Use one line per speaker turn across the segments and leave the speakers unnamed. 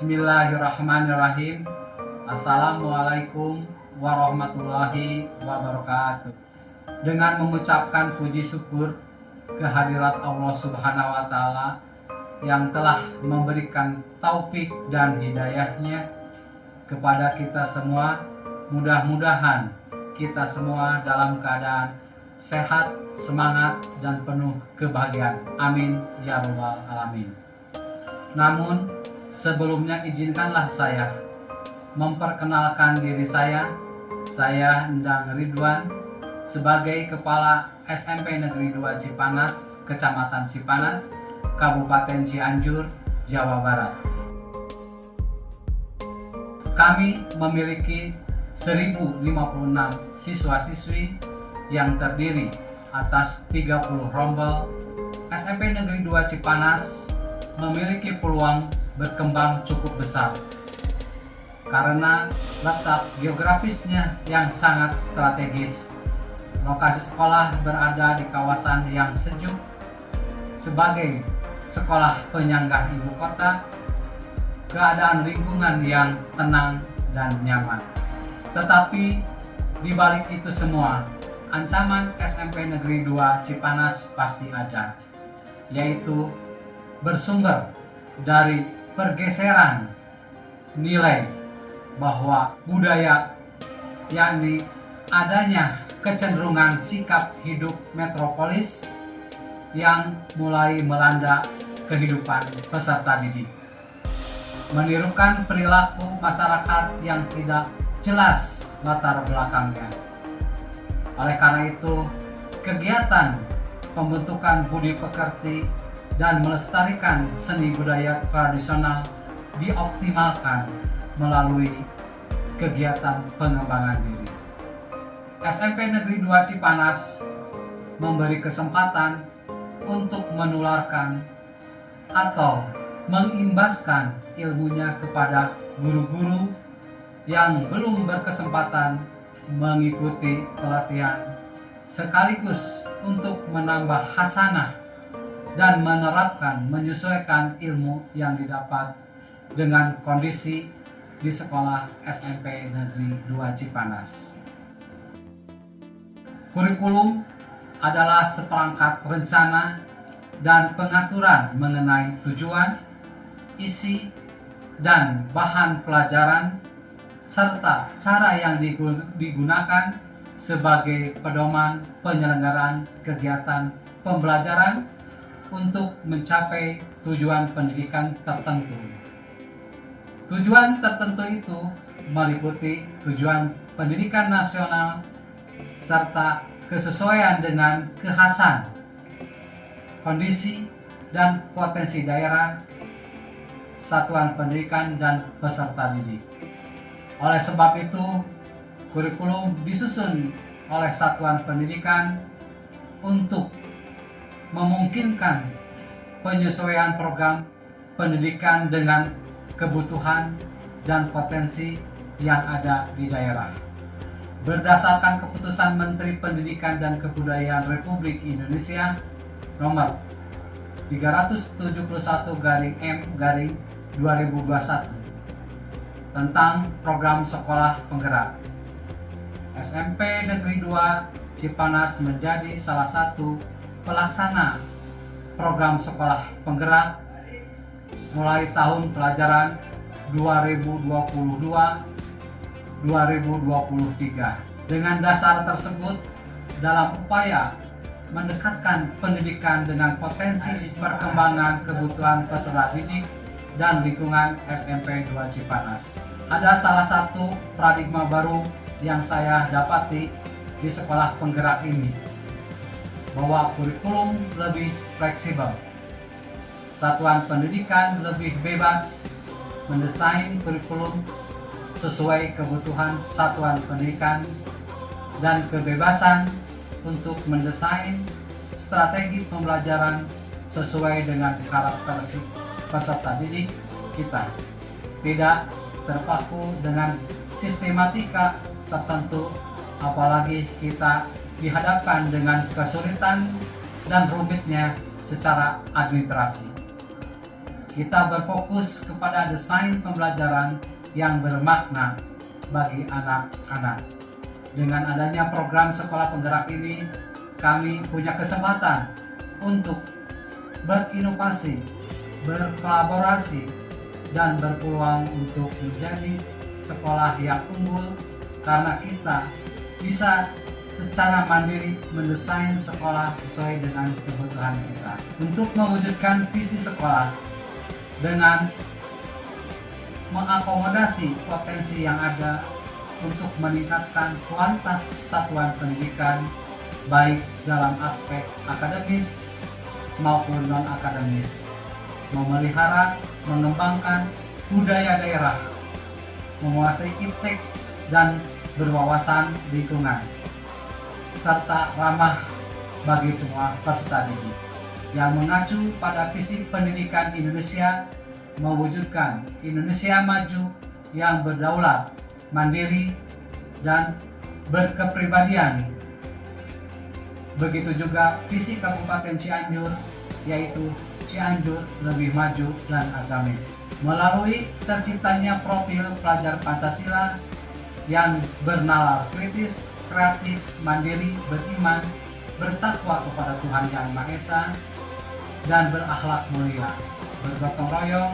Bismillahirrahmanirrahim. Assalamualaikum warahmatullahi wabarakatuh. Dengan mengucapkan puji syukur kehadirat Allah Subhanahu wa Ta'ala yang telah memberikan taufik dan hidayahnya kepada kita semua, mudah-mudahan kita semua dalam keadaan sehat, semangat, dan penuh kebahagiaan. Amin ya rabbal alamin. Namun sebelumnya izinkanlah saya memperkenalkan diri saya. Saya Endang Ridwan sebagai Kepala SMP Negeri 2 Cipanas, Kecamatan Cipanas, Kabupaten Cianjur, Jawa Barat. Kami memiliki 1056 siswa-siswi yang terdiri atas 30 rombel. SMP Negeri 2 Cipanas memiliki peluang berkembang cukup besar karena letak geografisnya yang sangat strategis. Lokasi sekolah berada di kawasan yang sejuk sebagai sekolah penyangga ibu kota, keadaan lingkungan yang tenang dan nyaman. Tetapi di balik itu semua, ancaman SMP Negeri 2 Cipanas pasti ada, yaitu bersumber dari pergeseran nilai bahwa budaya, yakni adanya kecenderungan sikap hidup metropolis yang mulai melanda kehidupan peserta didik, menirukan perilaku masyarakat yang tidak jelas latar belakangnya. Oleh karena itu, kegiatan pembentukan budi pekerti dan melestarikan seni budaya tradisional dioptimalkan melalui kegiatan pengembangan diri. SMP Negeri 2 Cipanas memberi kesempatan untuk menularkan atau mengimbaskan ilmunya kepada guru-guru yang belum berkesempatan mengikuti pelatihan, sekaligus untuk menambah hasanah dan menerapkan menyesuaikan ilmu yang didapat dengan kondisi di sekolah SMP Negeri 2 Cipanas. Kurikulum adalah seperangkat rencana dan pengaturan mengenai tujuan, isi, dan bahan pelajaran, serta cara yang digunakan sebagai pedoman penyelenggaraan kegiatan pembelajaran untuk mencapai tujuan pendidikan tertentu. Tujuan tertentu itu meliputi tujuan pendidikan nasional serta kesesuaian dengan kekhasan, kondisi, dan potensi daerah, satuan pendidikan, dan peserta didik. Oleh sebab itu, kurikulum disusun oleh satuan pendidikan untuk memungkinkan penyesuaian program pendidikan dengan kebutuhan dan potensi yang ada di daerah. Berdasarkan keputusan Menteri Pendidikan dan Kebudayaan Republik Indonesia nomor 371/M/2021 tentang program sekolah penggerak, SMP Negeri 2 Cipanas menjadi salah satu pelaksana program sekolah penggerak mulai tahun pelajaran 2022-2023. Dengan dasar tersebut, dalam upaya mendekatkan pendidikan dengan potensi perkembangan kebutuhan peserta didik dan lingkungan SMP 2 Cipanas, ada salah satu paradigma baru yang saya dapati di sekolah penggerak ini, bahwa kurikulum lebih fleksibel. Satuan pendidikan lebih bebas mendesain kurikulum sesuai kebutuhan satuan pendidikan dan kebebasan untuk mendesain strategi pembelajaran sesuai dengan karakteristik peserta didik kita, tidak terpaku dengan sistematika tertentu, apalagi kita dihadapkan dengan kesulitan dan rumitnya secara administrasi. kita berfokus kepada desain pembelajaran yang bermakna bagi anak-anak. Dengan adanya program sekolah penggerak ini, kami punya kesempatan untuk berinovasi, berkolaborasi, dan berpeluang untuk menjadi sekolah yang unggul karena kita bisa secara mandiri mendesain sekolah sesuai dengan kebutuhan kita. Untuk mewujudkan visi sekolah dengan mengakomodasi potensi yang ada untuk meningkatkan kualitas satuan pendidikan baik dalam aspek akademis maupun non-akademis, memelihara, mengembangkan budaya daerah, menguasai iptek dan berwawasan lingkungan, serta ramah bagi semua peserta didik, yang mengacu pada visi pendidikan Indonesia mewujudkan Indonesia maju yang berdaulat, mandiri, dan berkepribadian. Begitu juga visi Kabupaten Cianjur, yaitu Cianjur lebih maju dan agamis. Melalui terciptanya profil pelajar Pancasila yang bernalar kritis, kreatif, mandiri, beriman, bertakwa kepada Tuhan Yang Maha Esa, dan berakhlak mulia, bergotong royong,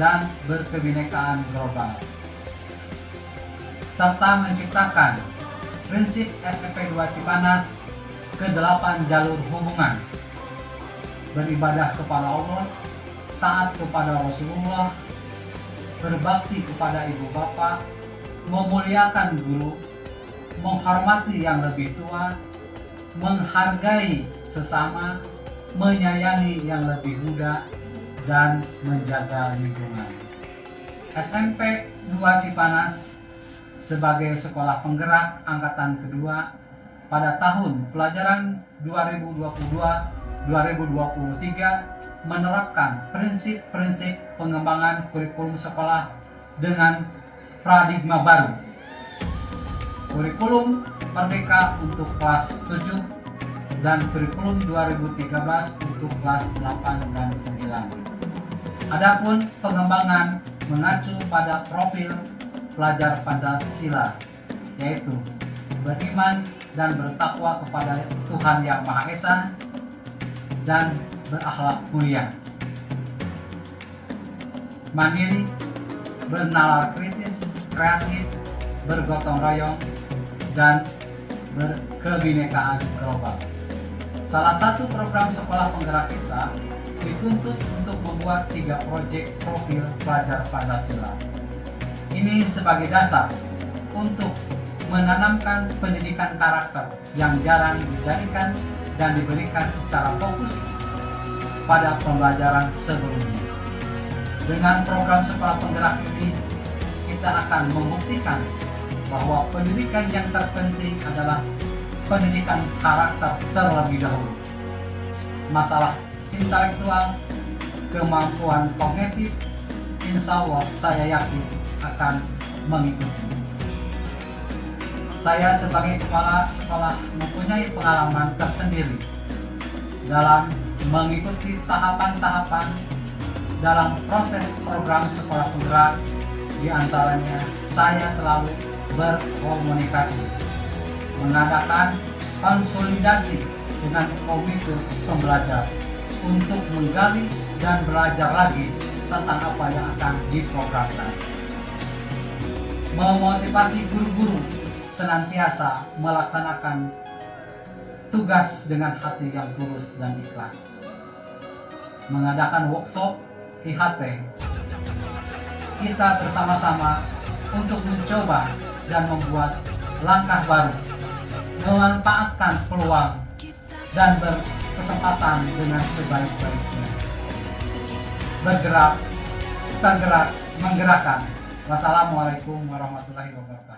dan berkebinekaan global, serta menciptakan prinsip SMP 2 Cipanas ke-8 jalur hubungan, beribadah kepada Allah, taat kepada Rasulullah, berbakti kepada ibu bapak, memuliakan guru, menghormati yang lebih tua, menghargai sesama, menyayangi yang lebih muda, dan menjaga lingkungan. SMP 2 Cipanas sebagai sekolah penggerak angkatan kedua pada tahun pelajaran 2022-2023 menerapkan prinsip-prinsip pengembangan kurikulum sekolah dengan paradigma baru. Kurikulum Merdeka untuk kelas 7 dan kurikulum 2013 untuk kelas 8 dan 9. Adapun pengembangan mengacu pada profil pelajar Pancasila, yaitu beriman dan bertakwa kepada Tuhan Yang Maha Esa dan berakhlak mulia, mandiri, bernalar kritis, kreatif, bergotong royong, dan berkebinekaan global. Salah satu program sekolah penggerak kita dituntut untuk membuat 3 proyek profil pelajar Pancasila. Ini sebagai dasar untuk menanamkan pendidikan karakter yang jarang dijadikan dan diberikan secara fokus pada pembelajaran sebelumnya. Dengan program sekolah penggerak ini, kita akan membuktikan bahwa pendidikan yang terpenting adalah pendidikan karakter terlebih dahulu. Masalah intelektual, kemampuan kognitif, insya Allah saya yakin akan mengikuti. Saya sebagai kepala sekolah mempunyai pengalaman tersendiri dalam mengikuti tahapan-tahapan dalam proses program sekolah penggerak. Di antaranya saya selalu berkomunikasi, mengadakan konsolidasi dengan komite pembelajar untuk menggali dan belajar lagi tentang apa yang akan diprogramkan. Memotivasi guru-guru senantiasa melaksanakan tugas dengan hati yang tulus dan ikhlas. Mengadakan workshop IHT, kita bersama-sama untuk mencoba dan membuat langkah baru, memanfaatkan peluang dan berkesempatan dengan sebaik-baiknya. Bergerak, tergerak, menggerakkan. Wassalamualaikum warahmatullahi wabarakatuh.